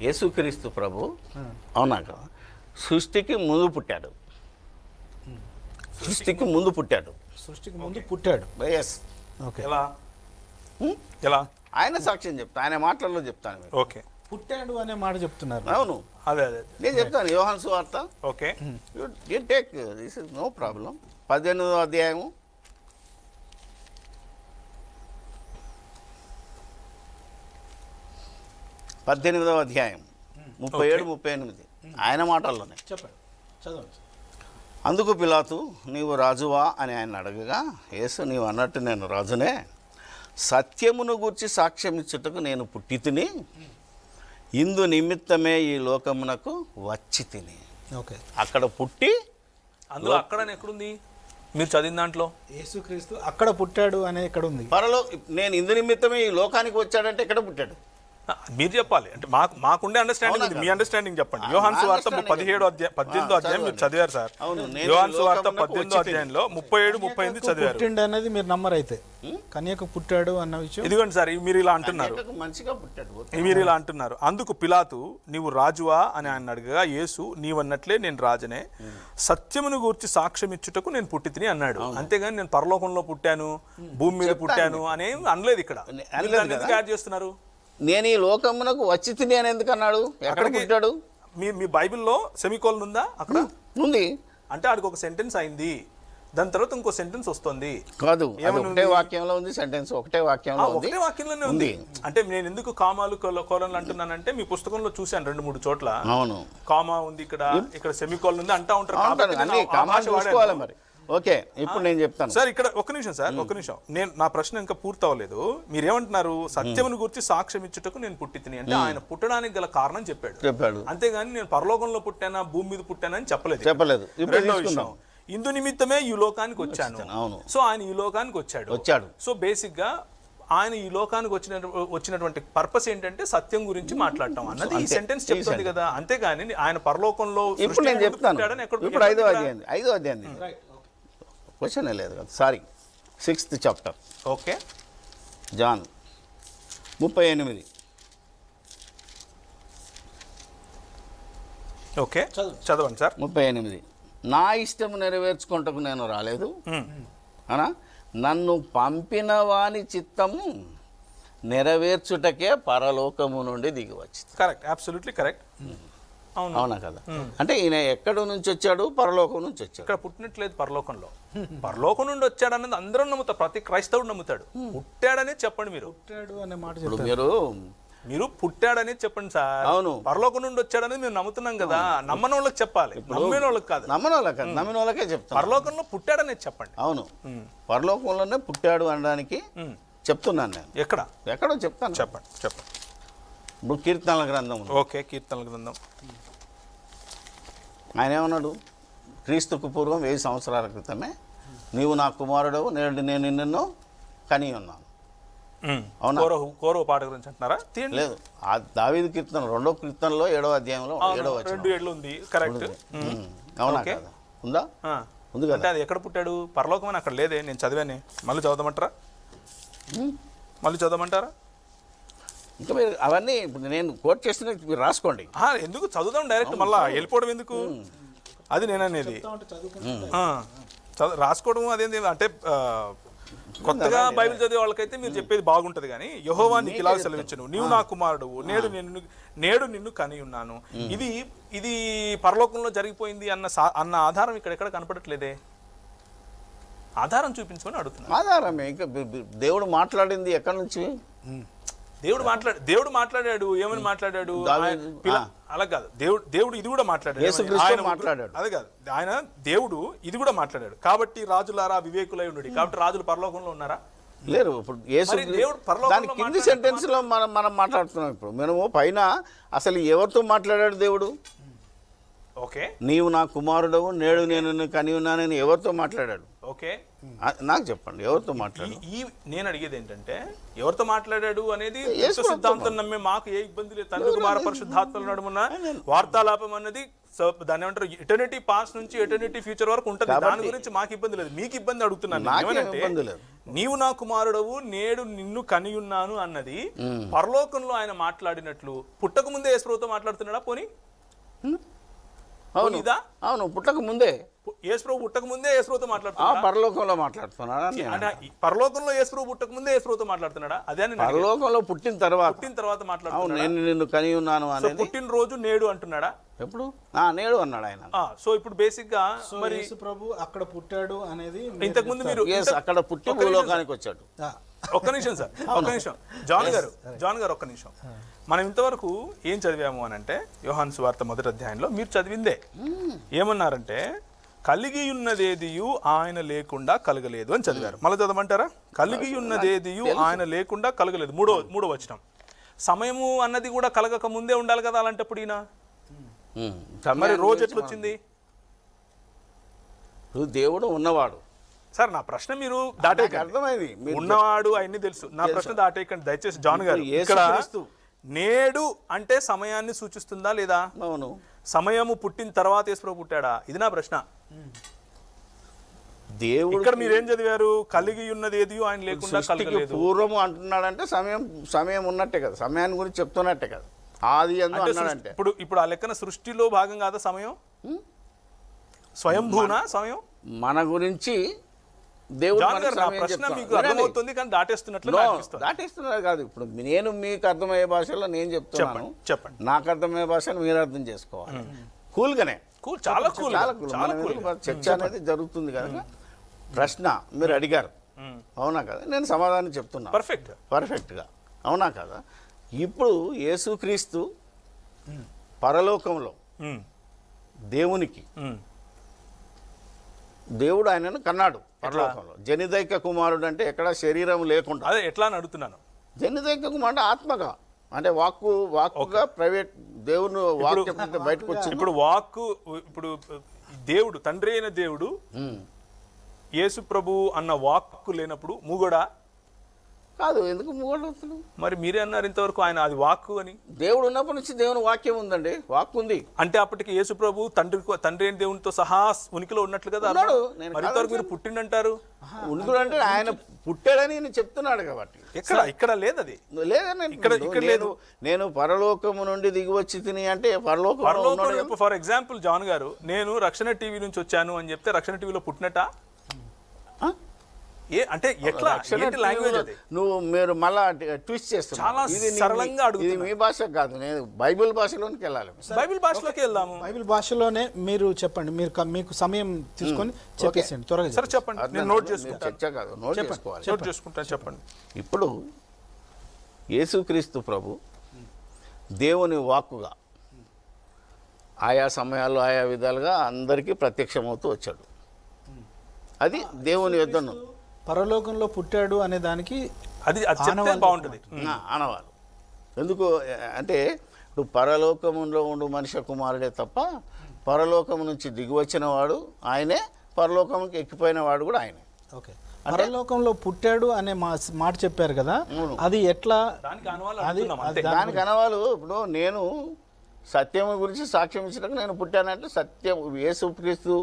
యేసుక్రీస్తు ప్రభు అవునా కదా, సృష్టికి ముందు పుట్టాడు. సృష్టికి ముందు పుట్టాడు. సృష్టికి ముందు పుట్టాడు. ఎస్. ఓకే. ఎలా ఆయన సాక్ష్యం చెప్తాను, ఆయన మాటల్లో చెప్తాను. ఓకే, పుట్టాడు అనే మాట చెప్తున్నారు. అవును, అదే అదే నేను చెప్తాను. యోహాను సువార్త. Okay, you take, this is no problem. 18వ అధ్యాయము 37-38 ఆయన మాటల్లోనే. చెప్పండి, చదవండి. అందుకు పిలాతు, నీవు రాజువా అని ఆయన అడగగా, యేసు, నీవు అన్నట్టు నేను రాజునే. సత్యమును గూర్చి సాక్ష్యం ఇచ్చుటకు నేను పుట్టి తిని, ఇందు నిమిత్తమే ఈ లోకమునకు వచ్చి తిని. ఓకే. అక్కడ పుట్టి అందులో అక్కడని ఎక్కడుంది మీరు చదివిన దాంట్లో? యేసుక్రీస్తు అక్కడ పుట్టాడు అనే ఎక్కడ ఉంది? నేను ఇందు నిమిత్తమే ఈ లోకానికి వచ్చాడంటే ఎక్కడ పుట్టాడు? మీరు చెప్పాలి. అంటే మాకుండే అండర్స్టాండింగ్ ఉంది, మీ అండర్స్టాండింగ్ చెప్పండి. యోహాను సువార్త 18వ అధ్యాయం మీరు చదివారు సార్. యోహాను సువార్త 18వ అధ్యాయంలో 37-38 చదివారు. పుట్టిండు అనేది మీరు నమ్మరు అయితే. కన్యకు పుట్టాడు అన్న విషయం ఇదిగోండి సార్, మీరు ఇలా అంటున్నారు. మంచిగా పుట్టాడు. మీరు ఇలా అంటున్నారు. అందుకు పిలాతు, నీవు రాజువా అని ఆయన అడగగా, యేసు, నీవన్నట్లే నేను రాజునే. సత్యమును గూర్చి సాక్ష్యం ఇచ్చుటకు నేను పుట్టి తిని అన్నాడు. అంతేగాని నేను పరలోకంలో పుట్టాను, భూమి మీద పుట్టాను అనేం అనలేదు ఇక్కడ. ఎందుకు యాడ్ చేస్తున్నారు? నేను ఈ లోకమునకు వచ్చి తిని అని ఎందుకు అన్నాడు? ఎక్కడ పుట్టాడు? మీ బైబిల్లో సెమికోలన్ ఉందా అక్కడ? ఉంది. అంటే ఆడికి ఒక సెంటెన్స్ అయింది, దాని తర్వాత ఇంకో సెంటెన్స్ వస్తుంది. కాదు, ఒకటే వాక్యంలో ఉంది. సెంటెన్స్ ఒకటే వాక్యంలో ఉంది. ఒకటే వాక్యంలోనే ఉంది. అంటే నేను ఎందుకు కామాలు కోలన్లు అంటున్నానంటే, మీ పుస్తకంలో చూశాను 2-3 చోట్ల. అవును, కామా ఉంది, ఇక్కడ సెమికోలన్ ఉంది అంటా ఉంటారు. మరి ఓకే, ఇప్పుడు నేను చెప్తాను సార్. ఇక్కడ ఒక నిమిషం సార్, ఒక నిమిషం. నా ప్రశ్న ఇంకా పూర్తవలేదు. మీరేమంటున్నారు? సత్యమును గురించి సాక్ష్యం ఇచ్చుటకు నేను పుట్టి తిని అంటే ఆయన పుట్టడానికి గల కారణం చెప్పాడు. అంతేగాని నేను పరలోకంలో పుట్టానా, భూమి మీద పుట్టానా అని చెప్పలేదు. రెండో విషయం, ఇందు నిమిత్తమే ఈ లోకానికి వచ్చాను. సో ఆయన ఈ లోకానికి వచ్చాడు. సో బేసిక్ గా ఆయన ఈ లోకానికి వచ్చినటువంటి పర్పస్ ఏంటంటే సత్యం గురించి మాట్లాడటం అన్నది ఈ సెంటెన్స్ చెప్తుంది కదా. అంతేగాని ఆయన పరలోకంలో ఇప్పుడు నేను చెప్తాను. ఇప్పుడు 5వ అధ్యాయం క్వశ్చన్ లేదు కదా, sorry, 6th chapter. Okay, John 38. Okay, చదవండి సార్. 38. నా ఇష్టం నెరవేర్చుకుంటకు నేను రాలేదు, అనా నన్ను పంపిన వాని చిత్తము నెరవేర్చుటకే పరలోకము నుండి దిగి వచ్చింది. Correct, absolutely correct. అవునా కదా? అంటే ఈయన ఎక్కడి నుంచి వచ్చాడు? పరలోకం నుంచి వచ్చాడు. ఇక్కడ పుట్టినట్లేదు పరలోకంలో. పరలోకం నుండి వచ్చాడు అన్నది అందరూ నమ్ముతారు, ప్రతి క్రైస్తవుడు నమ్ముతాడు. పుట్టాడనే చెప్పండి. మీరు పుట్టాడు అనే మాట మీరు పుట్టాడనే చెప్పండి సార్. అవును, పరలోకం నుండి వచ్చాడనేది మేము నమ్ముతున్నాం కదా. నమ్మని వాళ్ళకి చెప్పాలి, నమ్మిన వాళ్ళకి కాదు. నమ్మిన వాళ్ళకే చెప్తాను. పరలోకంలో పుట్టాడనేది చెప్పండి. అవును, పరలోకంలోనే పుట్టాడు అనడానికి చెప్తున్నాను నేను. ఎక్కడో చెప్తాను. చెప్పండి. ఇప్పుడు కీర్తనల గ్రంథం. ఓకే, కీర్తనల గ్రంథం. ఆయన ఏమన్నాడు? క్రీస్తుకు పూర్వం 1000 సంవత్సరాల క్రితమే నీవు నా కుమారుడు, నేడు నేను నిన్ను కని ఉన్నాను. అవునా? కోరవ పాట గురించి అంటున్నారా? లేదు, ఆ దావీదు కీర్తన 2వ కీర్తనలో 7వ అధ్యాయంలో 7వ వచనం. 2:7 ఉంది. కరెక్ట్. అవునా కదా? ఉందా? ఉంది కదా. అంటే అది ఎక్కడ పుట్టాడు? పరలోకం అని అక్కడ లేదే, నేను చదివానే. మళ్ళీ చదవమంటారా? ఇంకా మీరు అవన్నీ ఇప్పుడు నేను కోట్ చేస్తున్న మీరు రాసుకోండి. ఎందుకు చదువుదాం డైరెక్ట్, మళ్ళీ వెళ్ళిపోవడం ఎందుకు? అది నేను అనేది రాసుకోవడం అదేంటి అంటే, కొత్తగా బైబిల్ చదివే వాళ్ళకైతే మీరు చెప్పేది బాగుంటది. కానీ యెహోవా నీకు ఇలా సెలవిచ్చును, నీవు నా కుమారుడు, నేడు నిన్ను కని ఉన్నాను. ఇది పరలోకంలో జరిగిపోయింది అన్న ఆధారం ఇక్కడ కనపడట్లేదే. ఆధారం చూపించమని అడుగుతున్నా. ఆధారమే. ఇంకా దేవుడు మాట్లాడింది ఎక్కడి నుంచి? దేవుడు మాట్లాడాడు. ఏమని మాట్లాడాడు? అలా కాదు, దేవుడు ఇది కూడా మాట్లాడాడు. అదే కాదు, ఆయన దేవుడు ఇది కూడా మాట్లాడాడు. కాబట్టి రాజులారా వివేకులై ఉండు. కాబట్టి రాజులు పరలోకంలో ఉన్నారా? లేరు. ఇప్పుడు దాని కింది సెంటెన్స్ లో మనం మాట్లాడుతున్నాం. ఇప్పుడు మనము పైన అసలు ఎవరితో మాట్లాడాడు దేవుడు? ఓకే, నీవు నా కుమారుడవు, నేడు నేను కని ఉన్నానని ఎవరితో మాట్లాడాడు? ఓకే, నాకు చెప్పండి, ఎవరితో మాట్లాడు? ఈ నేను అడిగేది ఏంటంటే ఎవరితో మాట్లాడాడు అనేది సిద్ధాంతం నమ్మే మాకు ఏ ఇబ్బంది లేదు. తండ్రి కుమార పరిశుద్ధాత్మల నడుమున వార్తాలాపం అన్నది దాన్ని ఏమంటారు, ఎటర్నిటీ పాస్ట్ నుంచి ఎటర్నిటీ ఫ్యూచర్ వరకు ఉంటుంది. దాని గురించి మాకు ఇబ్బంది లేదు, మీకు ఇబ్బంది అడుగుతున్నాను. ఏమంటే నీవు నా కుమారుడవు, నేడు నిన్ను కనియున్నాను అన్నది పరలోకంలో ఆయన మాట్లాడినట్లు పుట్టక ముందే యేసుప్రభుతో మాట్లాడుతున్నాడా? పోనీ అవును, అవును, పుట్టక ముందే యేసుప్రభు పుట్టక ముందే యేసుప్రభుతో మాట్లాడుతున్నాడా? పరలోకంలో మాట్లాడుతున్నాడా? పరలోకంలో యేసుప్రభు పుట్టక ముందే యేసుప్రభుతో మాట్లాడుతున్నాడా? అదే పరలోకంలో పుట్టిన తర్వాత మాట్లాడుతున్నాడా? నేను నిన్ను కని ఉన్నాను అని పుట్టినరోజు నేడు అంటున్నాడా? ఎప్పుడు? నేడు అన్నాడు ఆయన. సో ఇప్పుడు బేసిక్ గా మరి యేసు ప్రభు అక్కడ పుట్టాడు అనేది ఇంతకు ముందు మీరు అక్కడ పుట్టి భూలోకానికి వచ్చాడు. ఒక్క నిమిషం సార్, ఒక్క నిమిషం జాన్ గారు ఒక్క నిమిషం. మనం ఇంతవరకు ఏం చదివాము అని అంటే యోహాను సువార్త 1వ అధ్యాయంలో మీరు చదివిందే ఏమన్నారంటే కలిగి ఉన్నదేదియు ఆయన లేకుండా కలగలేదు అని చదివారు. మళ్ళీ చదవమంటారా? కలిగి ఉన్నదేదియు ఆయన లేకుండా కలగలేదు. మూడో వచనం. సమయము అన్నది కూడా కలగక ముందే ఉండాలి కదా అలాంటప్పుడు ఈయన మరి రోజు ఎట్లొచ్చింది? దేవుడు ఉన్నవాడు సార్. నా ప్రశ్న మీరు దాటేకండి, ఉన్నవాడు అవన్నీ తెలుసు. నా ప్రశ్న దాటేకండి దయచేసి జాన్ గారు. ఇక్కడ నేడు అంటే సమయాన్ని సూచిస్తుందా లేదా? అవును. సమయము పుట్టిన తర్వాత యేసుప్రభు పుట్టాడా? ఇది నా ప్రశ్న. దేవుడు ఇక్కడ మీరేం చదివారు? కలిగి ఉన్నది ఏది ఆయన లేకుండా కలగలేదు. పూర్వము అంటున్నాడంటే సమయం ఉన్నట్టే కదా, సమయాన్ని గురించి చెప్తున్నట్టే కదా. ఆది అన్నాడంటే ఇప్పుడు ఆ లెక్కన సృష్టిలో భాగం కాదా సమయం? స్వయంభూనా సమయం? మన గురించి దేవుడు ప్రశ్న మీకు అర్థమవుతుంది కానీ దాటేస్తున్నారు కాదు. ఇప్పుడు నేను మీకు అర్థమయ్యే భాషలో నేను చెప్తున్నాను, చెప్పండి. నాకు అర్థమయ్యే భాషను మీరు అర్థం చేసుకోవాలి. కూల్గానే, చాలా చర్చ అనేది జరుగుతుంది కదా. ప్రశ్న మీరు అడిగారు, అవునా కదా? నేను సమాధానం చెప్తున్నా పర్ఫెక్ట్గా, అవునా కదా? ఇప్పుడు యేసుక్రీస్తు పరలోకంలో దేవుడు ఆయనను కన్నాడు. పరలోకంలో జనిదైక కుమారుడు అంటే ఎక్కడ శరీరం లేకుండా. అదే ఎట్లా అని అడుగుతున్నాను. జనిదైక కుమారుడు ఆత్మగా, అంటే వాక్కుగా ప్రైవేట్ దేవుడు వాక్కు బయటకు వచ్చి ఇప్పుడు ఇప్పుడు దేవుడు తండ్రి అయిన దేవుడు యేసు ప్రభు అన్న వాక్కు లేనప్పుడు మూగడా కాదు. ఎందుకు మూగడు అవుతుంది? మరి మీరే అన్నారు ఇంతవరకు ఆయన అది వాక్కు అని. దేవుడు ఉన్నప్పటి నుంచి దేవుని వాక్యం ఉందండి, వాక్కు ఉంది. అంటే అప్పటికి యేసు ప్రభు తండ్రి అయిన దేవునితో సహా ఉనికిలో ఉన్నట్లు కదా. ఇంతవరకు మీరు పుట్టిండంటారు. ఉనికిలో అంటే ఆయన పుట్టాడని నేను చెప్తున్నాడు కాబట్టి. ఇక్కడ లేదు, అది లేదని ఇక్కడ లేదు. నేను పరలోకము నుండి దిగి వచ్చి తిని అంటే పరలోకం. ఫర్ ఎగ్జాంపుల్ జాన్ గారు, నేను రక్షణ టీవీ నుంచి వచ్చాను అని చెప్తే రక్షణ టీవీలో పుట్టినట్ట అంటే ఎట్లా? లాంగ్వేజ్ అది మీరు మళ్ళా ట్విస్ట్ చేస్తున్నారు. చాలా సరళంగా ఇది మీ భాష కాదు, నేను బైబిల్ భాషలోకి వెళ్ళాలి. బైబిల్ భాషలోకి వెళ్దాము. బైబిల్ భాషలోనే మీరు చెప్పండి. మీకు సమయం తీసుకొని చెప్పేసండి త్వరగా. సరే చెప్పండి, నేను నోట్ చేసుకుంటాను. చర్చ కాదు, నోట్ చేసుకుంటాను. చెప్పండి. ఇప్పుడు యేసుక్రీస్తు ప్రభు దేవుని వాక్కుగా ఆయా సమయాల్లో ఆయా విధాలుగా అందరికీ ప్రత్యక్షమవుతూ వచ్చాడు. అది దేవుని యొద్దను పరలోకంలో పుట్టాడు అనే దానికి అది బాగుంటుంది ఆనవాలు. ఎందుకు అంటే ఇప్పుడు పరలోకములో ఉండు మనిషి కుమారుడే తప్ప పరలోకం నుంచి దిగి వచ్చిన వాడు ఆయనే, పరలోకంకి ఎక్కిపోయిన వాడు కూడా ఆయనే. ఓకే, పరలోకంలో పుట్టాడు అనే మాట చెప్పారు కదా, అది ఎట్లా? దానికి అనవాలు ఇప్పుడు నేను సత్యం గురించి సాక్ష్యం ఇచ్చినప్పుడు నేను పుట్టానంటే సత్యం యేసుక్రీస్తు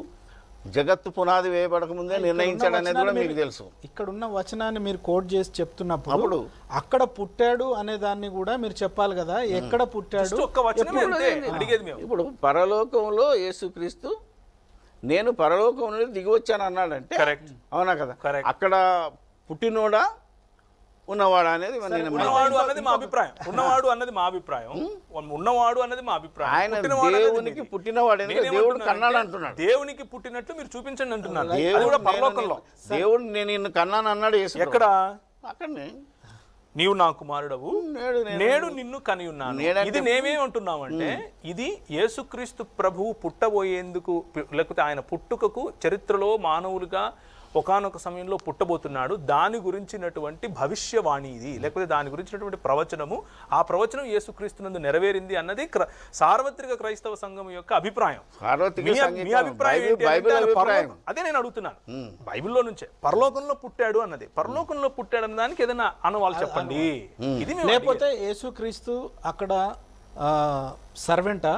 జగత్తు పునాది వేయబడక ముందే నిర్ణయించాడు అనేది కూడా మీకు తెలుసు. ఇక్కడ ఉన్న వచనాన్ని మీరు కోట్ చేసి చెప్తున్నప్పుడు అక్కడ పుట్టాడు అనే దాన్ని కూడా మీరు చెప్పాలి కదా, ఎక్కడ పుట్టాడు. ఇప్పుడు పరలోకంలో యేసుక్రీస్తు నేను పరలోకం నుండి దిగి వచ్చాను అన్నాడంటే అవునా కదా? అక్కడ పుట్టినోడా ఉన్నవాడు అనేది ఉన్నవాడు అన్నది మా అభిప్రాయం. ఆయన దేవునికి పుట్టినవాడు, దేవుడు కన్నాడు అంటున్నాడు. దేవునికి పుట్టినట్లు మీరు చూపించండి అంటున్నారు. పరలోకంలో దేవుడు నేను నిన్ను కన్నాను అన్నాడు. ఎక్కడ? అక్కడనే నీవు నా కుమారుడవు, నేడు నిన్ను కని ఉన్నాను. ఇది నేమేమంటున్నామంటే ఇది యేసుక్రీస్తు ప్రభువు పుట్టబోయేందుకు, లేకపోతే ఆయన పుట్టుకకు చరిత్రలో మానవులుగా ఒకానొక సమయంలో పుట్టబోతున్నాడు, దాని గురించినటువంటి భవిష్యవాణి ఇది, లేకపోతే దాని గురించినటువంటి ప్రవచనము, ఆ ప్రవచనం యేసుక్రీస్తునందు నెరవేరింది అన్నది సార్వత్రిక క్రైస్తవ సంఘం యొక్క అభిప్రాయం. మీ అభిప్రాయం ఏంటి అంటే అదే నేను అడుగుతున్నాను. బైబిల్లో నుంచే పరలోకంలో పుట్టాడు అన్నది, పరలోకంలో పుట్టాడు అన్న దానికి ఏదైనా అనవాళ్ళు చెప్పండి. ఇది లేకపోతే యేసుక్రీస్తు అక్కడ సర్వెంటా,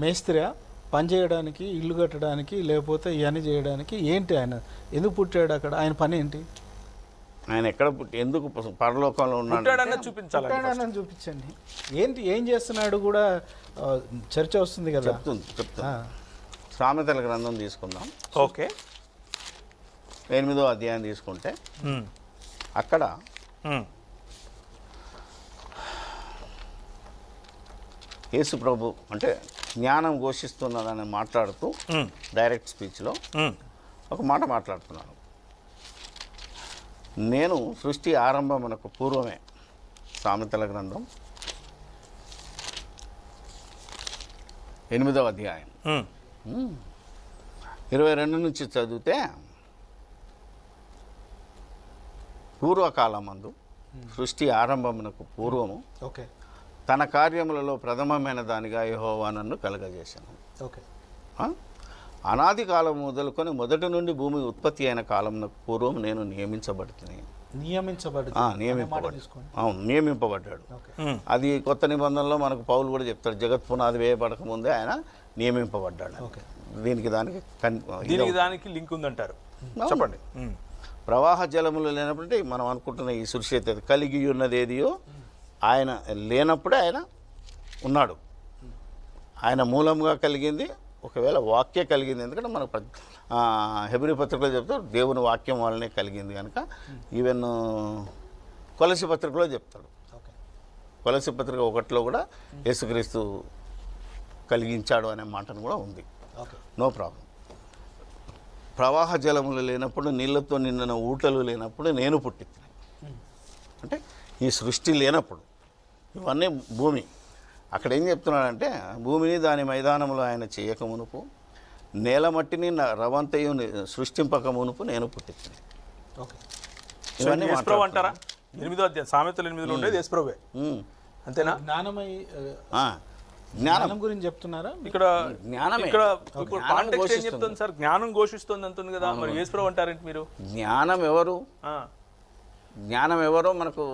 మేస్త్రియా, పని చేయడానికి, ఇల్లు కట్టడానికి, లేకపోతే ఇవన్నీ చేయడానికి? ఏంటి ఆయన ఎందుకు పుట్టాడు అక్కడ? ఆయన పని ఏంటి? ఆయన ఎక్కడ ఎందుకు పరలోకంలో ఉన్నాడు చూపించండి. ఏంటి, ఏం చేస్తున్నాడు కూడా చర్చ వస్తుంది కదా. చెప్తుంది. సామెతల గ్రంథం తీసుకుందాం. ఓకే, 8వ అధ్యాయం తీసుకుంటే అక్కడ యేసు ప్రభు అంటే జ్ఞానం ఘోషిస్తున్నదని మాట్లాడుతూ డైరెక్ట్ స్పీచ్లో ఒక మాట మాట్లాడుతున్నాను. నేను సృష్టి ఆరంభమునకు పూర్వమే, సామెతల గ్రంథం 8వ అధ్యాయం 22 నుంచి చదివితే, పూర్వకాలమందు సృష్టి ఆరంభమునకు పూర్వము ఓకే తన కార్యములలో ప్రథమమైన దానిగా యెహోవా నన్ను కలుగజేశాను. ఓకే, అనాది కాలం మొదలుకొని మొదటి నుండి భూమి ఉత్పత్తి అయిన కాలంలో పూర్వం నేను నియమింపబడ్డాడు. అది కొత్త నిబంధనలో మనకు పౌలు కూడా చెప్తాడు, జగత్ పునాది వేయబడక ముందే ఆయన నియమింపబడ్డాడు. దీనికి దానికి లింక్ ఉందంటారు, చెప్పండి. ప్రవాహ జలములు లేనప్పుడంటే మనం అనుకుంటున్న ఈ సృష్టి అయితే కలిగి ఉన్నది ఏదియో ఆయన లేనప్పుడే ఆయన ఉన్నాడు. ఆయన మూలంగా కలిగింది, ఒకవేళ వాక్య కలిగింది. ఎందుకంటే మనకు హెబ్రీ పత్రికలో చెప్తాడు దేవుని వాక్యం వల్లనే కలిగింది కనుక. ఈవెన్ కొలసి పత్రికలో చెప్తాడు, కొలసి పత్రిక 1లో కూడా యేసుక్రీస్తు కలిగించాడు అనే మాటను కూడా ఉంది. No problem. ప్రవాహ జలములు లేనప్పుడు, నీళ్ళతో నిండిన ఊటలు లేనప్పుడు నేను పుట్టింది. అంటే ఈ సృష్టి లేనప్పుడు ఇవన్నీ భూమి. అక్కడ ఏం చెప్తున్నాడంటే, భూమిని దాని మైదానంలో ఆయన చేయక మునుపు, నేల మట్టిని రవంతయు సృష్టింపక మునుపు నేను పుట్టింది. ఇవన్నీ అంటారా? 8వ అధ్యాయం సామెతలు 8లో ఉండేది యేసుప్రభువే, అంతేనా? జ్ఞానం గురించి చెప్తున్నారా ఇక్కడ? ఇక్కడ ఇప్పుడు కాంటెక్స్ట్ ఏం చెప్తుంది సార్? జ్ఞానం ఘోషిస్తుంది అంటుంది కదా, మరి యేసుప్రభు అంటారేంటి మీరు? జ్ఞానం ఎవరు మనకు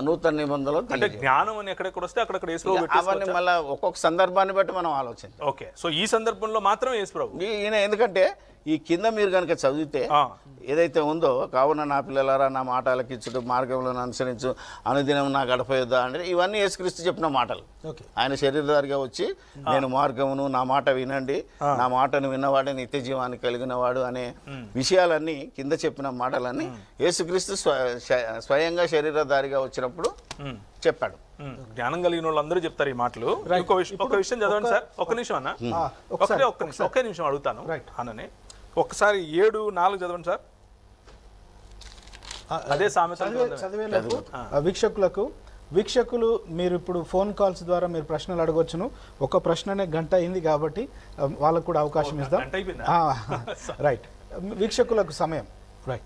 నూతన నిబంధనలో అంటే జ్ఞానం అని ఎక్కడెక్కడ వస్తే అక్కడక్కడ యేసుప్రభు అవన్నీ మళ్ళీ ఒక్కొక్క సందర్భాన్ని బట్టి మనం ఆలోచించాలి. ఓకే, సో ఈ సందర్భంలో మాత్రమే యేసుప్రభు ఈయన. ఎందుకంటే ఈ కింద మీరు కనుక చదివితే ఏదైతే ఉందో, కావున నా పిల్లలారా నా మాట ఆలకించుడు, మార్గంలో అనుసరించు, అనుదినం నా గడపయుద్దా అంటే ఇవన్నీ యేసుక్రీస్తు చెప్పిన మాటలు. ఆయన శరీరధారిగా వచ్చి నేను మార్గమును, నా మాట వినండి, నా మాటను విన్నవాడే నిత్య జీవాన్ని కలిగిన వాడు అనే విషయాలన్నీ కింద చెప్పిన మాటలన్నీ యేసుక్రీస్తు స్వయంగా శరీరధారిగా వచ్చినప్పుడు చెప్పాడు. జ్ఞానం కలిగిన వాళ్ళు అందరూ చెప్తారు ఈ మాటలు. ఒక విషయం చదవండి సార్, ఒక్క నిమిషం అన్న, ఒకే నిమిషం అడుగుతాను అన్ననే. ఒక్కసారి 7:4 చదవండి సార్. అదే చదివేలకు వీక్షకులు మీరు ఇప్పుడు ఫోన్ కాల్స్ ద్వారా మీరు ప్రశ్నలు అడగొచ్చును. ఒక ప్రశ్ననే గంట అయింది కాబట్టి వాళ్ళకు కూడా అవకాశం ఇద్దాం. రైట్, వీక్షకులకు సమయం. రైట్,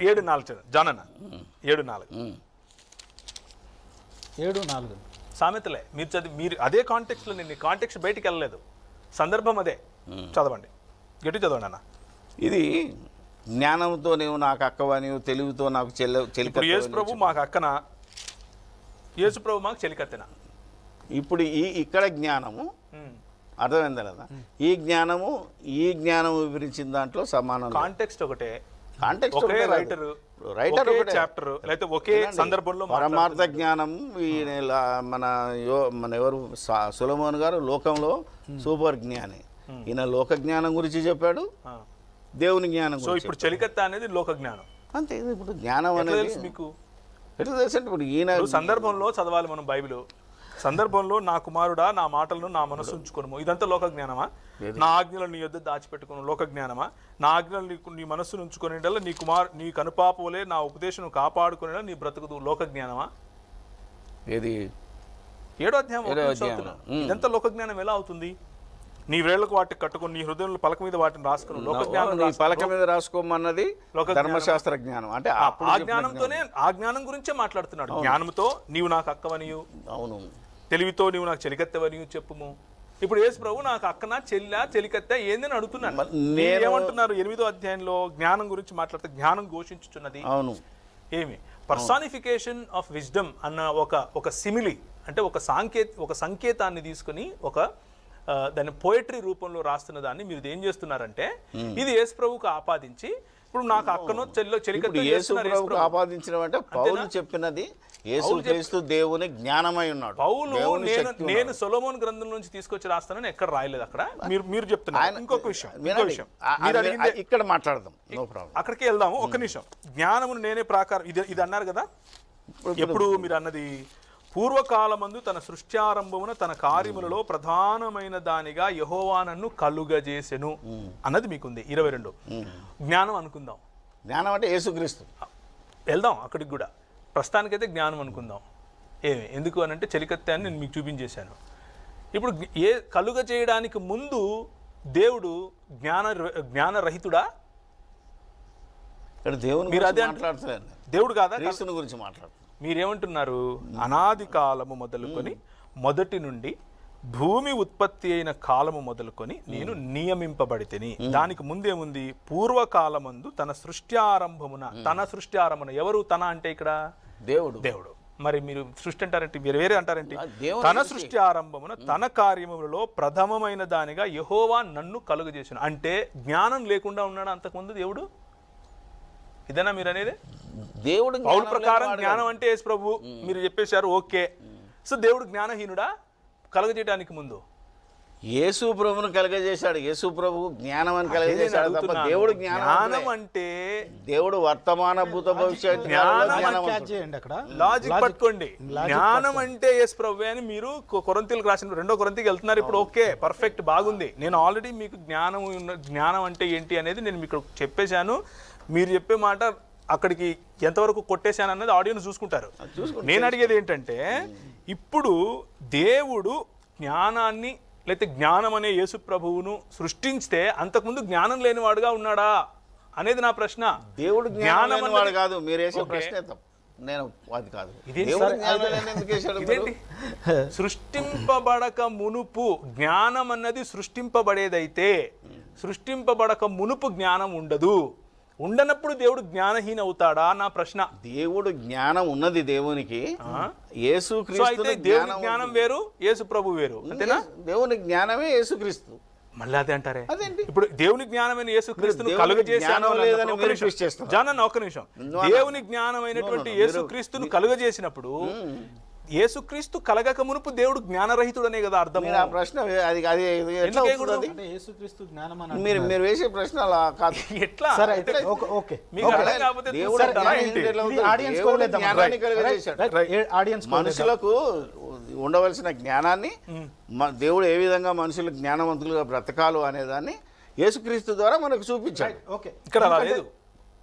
7:4 చదవండి జాన్ అన్న. 7:4 సామెతలే మీరు చదివి, మీరు అదే కాంటెక్స్లో, నేను కాంటెక్స్ట్ బయటికి వెళ్ళలేదు, సందర్భం అదే. చదవండి, గట్టి చదవండి అన్న. ఇది జ్ఞానంతో నీవు నాకు అక్కవా, నీవు తెలివితో నాకు చెల్లి. యేసుప్రభు మాకు అక్కనా, యేసుప్రభు మాకు చెలికత్తెనా? ఇప్పుడు ఇక్కడ జ్ఞానము అర్థమైందా లేదా? ఈ జ్ఞానము వివరించిన దాంట్లో సమానం. కాంటెక్స్ట్ ఒకటే, రైటర్ ఒకటే, చాప్టర్ లేకపోతే ఒకే సందర్భంలో. పరమార్థ జ్ఞానం మన ఎవరు సొలొమోను గారు లోకంలో సూపర్ జ్ఞాని. ఈయన లోక జ్ఞానం గురించి చెప్పాడు, దేవుని జ్ఞానం. సో ఇప్పుడు చెలికత్త అనేది లోక జ్ఞానం అంతే. ఇప్పుడు జ్ఞానం అనేది మీకు ఎట్లా తెలుసు? ఇప్పుడు ఈయన సందర్భంలో చదవాలి మనం బైబిల్. సందర్భంలో నా కుమారుడా నా మాటలను నా మనసు ఉంచుకోను, ఇదంతా లోక జ్ఞానమా? నా ఆజ్ఞలను నీ యొద్ద దాచిపెట్టుకుని లోక జ్ఞానమా? నా ఆజ్ఞలు నీ మనస్సును ఉంచుకునేటల్లా నీ కనుపాపలే నా ఉపదేశం కాపాడుకునేలా నీ బ్రతుకుదు, లోక జ్ఞానమా? ఏది 7వ అధ్యాయం ఇదంతా లోక జ్ఞానం ఎలా అవుతుంది? నీ వేళ్లకు వాటికి కట్టుకుని నీ హృదయంలో పలక మీద వాటిని రాసుకుని లోక జ్ఞానం నీ పలక మీద రాసుకోమన్నది ధర్మశాస్త్ర జ్ఞానం. అంటే ఆ జ్ఞానంతోనే ఆ జ్ఞానం గురించే మాట్లాడుతున్నాడు. జ్ఞానంతో నీవు నాకు అక్కవనియు, అవును, తెలివితో నీవు నాకు చెలికత్తెవనియు చెప్పుము. ఇప్పుడు యేసు ప్రభు నాకు అక్కన చెలికత్తె ఏందని అడుగుతున్నాను. ఏమంటున్నారు 8వ అధ్యాయంలో జ్ఞానం గురించి మాట్లాడితే జ్ఞానం ఘోషించుచున్నది. అవును, ఏమి పర్సానిఫికేషన్ ఆఫ్ విజ్డమ్ అన్న ఒక సిమిలి, అంటే ఒక సంకేతాన్ని తీసుకుని దాన్ని పోయట్రీ రూపంలో రాస్తున్న దాన్ని మీరు ఏం చేస్తున్నారంటే ఇది యేసు ప్రభువుకు ఆపాదించి ఇప్పుడు నాకు అక్కనో చెల్లో చెలికత్తె ఆపాదించడం అంటే పౌలు చెప్పినది యేసుక్రీస్తు దేవుని జ్ఞానమై ఉన్నాడు. పౌలు నేను సొలొమోను గ్రంథం నుంచి తీసుకొచ్చి రాస్తానని ఎక్కడ రాయలేదు. అక్కడ మీరు చెప్తున్నారు. ఇంకొక విషయం ఇక్కడ మాట్లాడదాం, నో ప్రాబ్లం, అక్కడికి వెళ్దాము. ఒక్క నిమిషం. జ్ఞానమును నేనే ప్రాకారం ఇది అన్నారు కదా. ఎప్పుడు మీరు అన్నది పూర్వకాలమందు తన సృష్ట్యారంభమున తన కార్యములలో ప్రధానమైన దానిగా యెహోవా నన్ను కలుగజేసెను అన్నది మీకుంది 22. జ్ఞానం అనుకుందాం. జ్ఞానం అంటే యేసుక్రీస్తు. వెళ్దాం అక్కడికి కూడా. ప్రస్తుతానికైతే జ్ఞానం అనుకుందాం. ఎందుకు అని అంటే చెలికత్తె అని నేను మీకు చూపించేశాను. ఇప్పుడు కలుగ చేయడానికి ముందు దేవుడు జ్ఞానరహితుడా? మీరు అదే మాట్లాడుతున్నారు. దేవుడు కాదా? క్రీస్తుని గురించి మాట్లాడుతున్నారు. మీరేమంటున్నారు? అనాది కాలము మొదలుకొని మొదటి నుండి భూమి ఉత్పత్తి అయిన కాలము మొదలుకొని నేను నియమింపబడితేని. దానికి ముందేముంది? పూర్వకాలమందు తన సృష్టి ఆరంభమున. ఎవరు తన అంటే ఇక్కడ? దేవుడు. మరి మీరు సృష్టి అంటారంటే వేరే అంటారంటే తన సృష్టి ఆరంభమున తన కార్యములలో ప్రథమమైన దానిగా యెహోవా నన్ను కలుగజేసాను. అంటే జ్ఞానం లేకుండా ఉన్నాడు అంతకుముందు దేవుడు? ఇదేనా మీరు అనేది? దేవుడు పౌలు ప్రకారం జ్ఞానం అంటే యేసు ప్రభు మీరు చెప్పేశారు, ఓకే. సో దేవుడు జ్ఞానహీనుడా కలుగజేయడానికి ముందు? యేసు ప్రభువును కలుగజేశాడు. యేసు ప్రభు జ్ఞానం అని కలుగజేశాడు తప్ప దేవుడు జ్ఞానం అంటే దేవుడు వర్తమాన భూత భవిష్యత్ లాజిక్ పట్టుకోండి. జ్ఞానం అంటే యేసు ప్రభు అని మీరు కొరింథీయులకు రాసిన 2వ కొరింథీకి వెళ్తున్నారు. ఇప్పుడు ఓకే, పర్ఫెక్ట్, బాగుంది. నేను ఆల్రెడీ మీకు జ్ఞానం అంటే ఏంటి అనేది నేను మీకు చెప్పేశాను. మీరు చెప్పే మాట అక్కడికి ఎంతవరకు కొట్టేశాను అన్నది ఆడియన్స్ చూసుకుంటారు. నేను అడిగేది ఏంటంటే ఇప్పుడు దేవుడు జ్ఞానాన్ని లేకపోతే జ్ఞానం అనే యేసు ప్రభువును సృష్టించితే అంతకుముందు జ్ఞానం లేనివాడుగా ఉన్నాడా అనేది నా ప్రశ్న. దేవుడు జ్ఞానం వాడు కాదు. మీరు వేసే ప్రశ్న నేను అది కాదు. సృష్టింపబడక మునుపు జ్ఞానం అన్నది సృష్టింపబడేదైతే సృష్టింపబడక మునుపు జ్ఞానం ఉండదు. ఉండనప్పుడు దేవుడు జ్ఞానహీన అవుతాడా నా ప్రశ్న. దేవుడు జ్ఞానం ఉన్నది దేవునికి. యేసుక్రీస్తు దేవుని జ్ఞానం వేరు, యేసు ప్రభు వేరు, అంతేనా? దేవుని జ్ఞానమే యేసుక్రీస్తు. మళ్ళీ అదే అంటారే. ఇప్పుడు దేవుని జ్ఞానమైన యేసుక్రీస్తును కలుగజేసాను. ఒక నిమిషం. దేవుని జ్ఞానమైనటువంటి యేసుక్రీస్తును కలుగజేసినప్పుడు యేసుక్రీస్తు కలగక మునుపు దేవుడు జ్ఞానరహితుడనే కదా అర్థం. మీరు వేసే ప్రశ్న అలా కాదు. ఎట్లా? మనుషులకు ఉండవలసిన జ్ఞానాన్ని దేవుడు ఏ విధంగా మనుషులు జ్ఞానవంతులుగా బ్రతకాలు అనేదాన్ని యేసుక్రీస్తు ద్వారా మనకు చూపించాడు. ఇక్కడ అలా లేదు.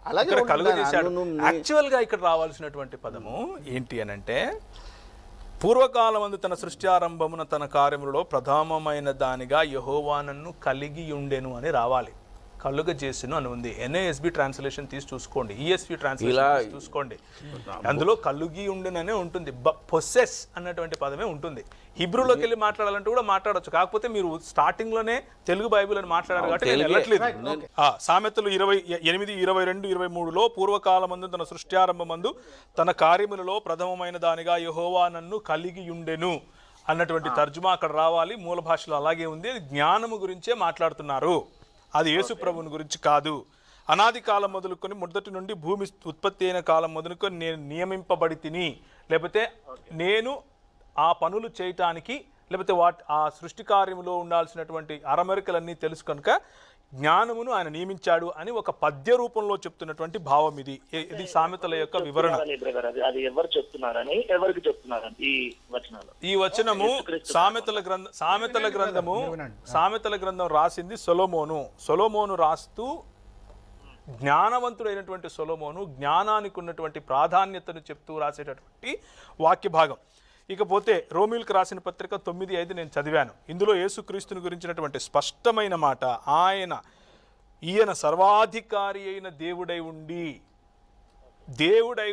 అలాగే కలుగజేశాడు. యాక్చువల్ గా ఇక్కడ రావాల్సినటువంటి పదము ఏంటి అని అంటే పూర్వకాలమందు తన సృష్టి ఆరంభమున తన కార్యములలో ప్రథమమైన దానిగా యెహోవా నన్ను కలిగి ఉండెను అని రావాలి. కలుగజేసెను అని ఉంది. NASB ట్రాన్స్లేషన్ తీసి చూసుకోండి, ESV ట్రాన్స్లేషన్ చూసుకోండి. అందులో కలుగి ఉండెననే ఉంటుంది. పొసెస్ అన్నటువంటి పదమే ఉంటుంది. హిబ్రూలోకి వెళ్ళి మాట్లాడాలంటే కూడా మాట్లాడచ్చు. కాకపోతే మీరు స్టార్టింగ్ లోనే తెలుగు బైబిల్ అని మాట్లాడారు కాబట్టి నేను వెళ్ళట్లేదు. సామెతలు 28, 22, 23లో పూర్వకాలమందు తన సృష్ట్యారంభమందు తన కార్యములలో ప్రథమమైన దానిగా యెహోవా నన్ను కలిగి ఉండెను అన్నటువంటి తర్జుమా అక్కడ రావాలి. మూల భాషలో అలాగే ఉంది. అది జ్ఞానము గురించే మాట్లాడుతున్నారు, అది యేసు ప్రభువుని గురించి కాదు. అనాది కాలం మొదలుకొని మొదటి నుండి భూమి ఉత్పత్తి అయిన కాలం మొదలుకొని నేను నియమింపబడి తిని, లేకపోతే నేను ఆ పనులు చేయటానికి, లేకపోతే ఆ సృష్టి కార్యములో ఉండాల్సినటువంటి అరమరికలన్నీ తెలుసు కనుక జ్ఞానమును ఆయన నియమించాడు అని ఒక పద్య రూపంలో చెప్తున్నటువంటి భావం ఇది. ఇది సామెతల యొక్క వివరణ. ఈ వచనము సామెతల గ్రంథం రాసింది సొలొమోను రాస్తూ జ్ఞానవంతుడైనటువంటి సొలొమోను జ్ఞానానికి ఉన్నటువంటి ప్రాధాన్యతను చెప్తూ రాసేటటువంటి వాక్య భాగం. ఇకపోతే రోమిల్కి రాసిన పత్రిక 9:5 నేను చదివాను. ఇందులో యేసుక్రీస్తుని గురించినటువంటి స్పష్టమైన మాట, ఈయన సర్వాధికారి అయిన దేవుడై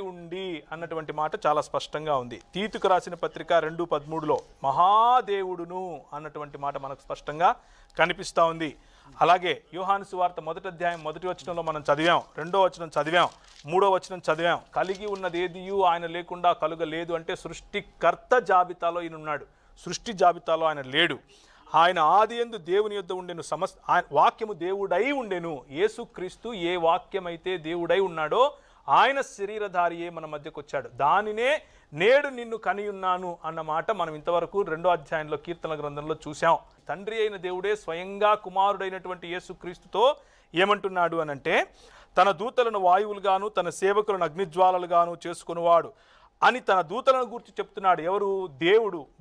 ఉండి అన్నటువంటి మాట చాలా స్పష్టంగా ఉంది. తీతుకు రాసిన పత్రిక 2:13లో మహాదేవుడును అన్నటువంటి మాట మనకు స్పష్టంగా కనిపిస్తూ ఉంది. అలాగే యోహాను సువార్త 1వ అధ్యాయం 1వ వచనంలో మనం చదివాం, 2వ వచనం చదివాం, 3వ వచనం చదివాం. కలిగి ఉన్నది ఏదియు ఆయన లేకుండా కలుగలేదు అంటే సృష్టికర్త జాబితాలో ఈయన ఉన్నాడు, సృష్టి జాబితాలో ఆయన లేడు. ఆయన ఆదియందు దేవుని యొద్ద ఉండెను, వాక్యము దేవుడై ఉండెను. యేసుక్రీస్తు ఏ వాక్యమైతే దేవుడై ఉన్నాడో ఆయన శరీరధారియే మన మధ్యకు వచ్చాడు. దానినే నేడు నిన్ను కనియున్నాను అన్న మాట మనం ఇంతవరకు 2వ అధ్యాయంలో కీర్తన గ్రంథంలో చూసాం. తండ్రి అయిన దేవుడే స్వయంగా కుమారుడైనటువంటి యేసుక్రీస్తుతో ఏమంటున్నాడు అనంటే, తన దూతలను వాయువులుగాను తన సేవకులను అగ్నిజ్వాలలుగాను చేసుకునేవాడు అని తన దూతలను గురించి చెప్తున్నాడు. ఎవరు?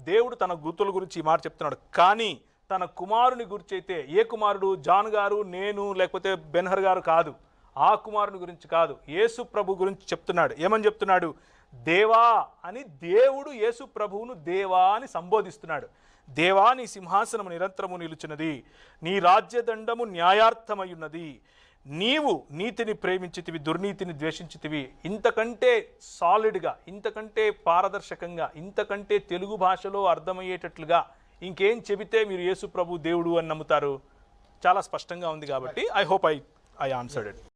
దేవుడు తన దూతల గురించి ఈ మాట చెప్తున్నాడు. కానీ తన కుమారుని గురించి అయితే, ఏ కుమారుడు? జాన్ గారు, నేను, లేకపోతే బెన్హర్ గారు కాదు, ఆ కుమారుని గురించి కాదు, యేసు ప్రభు గురించి చెప్తున్నాడు. ఏమని చెప్తున్నాడు? దేవా అని. దేవుడు యేసు ప్రభువును దేవా అని సంబోధిస్తున్నాడు. దేవా, నీ సింహాసనము నిరంతరము నిలుచున్నది, నీ రాజ్యదండము న్యాయార్థమై ఉన్నది, నీవు నీతిని ప్రేమించితివి, దుర్నీతిని ద్వేషించితివి. ఇంతకంటే సాలిడ్గా, ఇంతకంటే పారదర్శకంగా, ఇంతకంటే తెలుగు భాషలో అర్థమయ్యేటట్లుగా ఇంకేం చెబితే మీరు యేసు ప్రభు దేవుడు అని నమ్ముతారు? చాలా స్పష్టంగా ఉంది. కాబట్టి I hope I answered it.